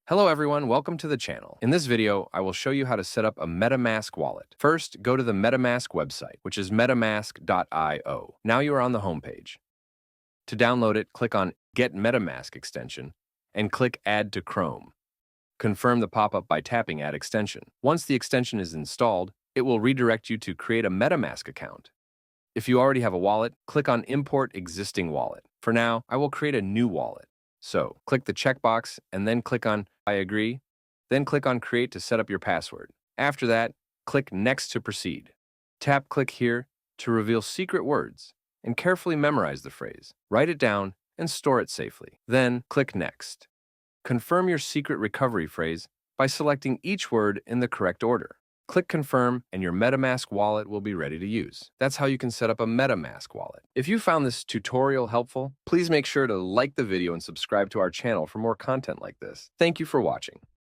Hello everyone, welcome to the channel. In this video, I will show you how to set up a Metamask wallet. First, go to the Metamask website, which is metamask.io. Now you are on the homepage. To download it, click on Get Metamask extension and click Add to Chrome. Confirm the pop-up by tapping Add extension. Once the extension is installed, it will redirect you to create a Metamask account. If you already have a wallet, click on Import Existing Wallet. For now, I will create a new wallet. So, click the checkbox and then click on I agree, then click on Create to set up your password. After that, click Next to proceed. Tap Click here to reveal secret words and carefully memorize the phrase. Write it down and store it safely. Then, click Next. Confirm your secret recovery phrase by selecting each word in the correct order. Click Confirm and your Metamask wallet will be ready to use. That's how you can set up a Metamask wallet. If you found this tutorial helpful, please make sure to like the video and subscribe to our channel for more content like this. Thank you for watching.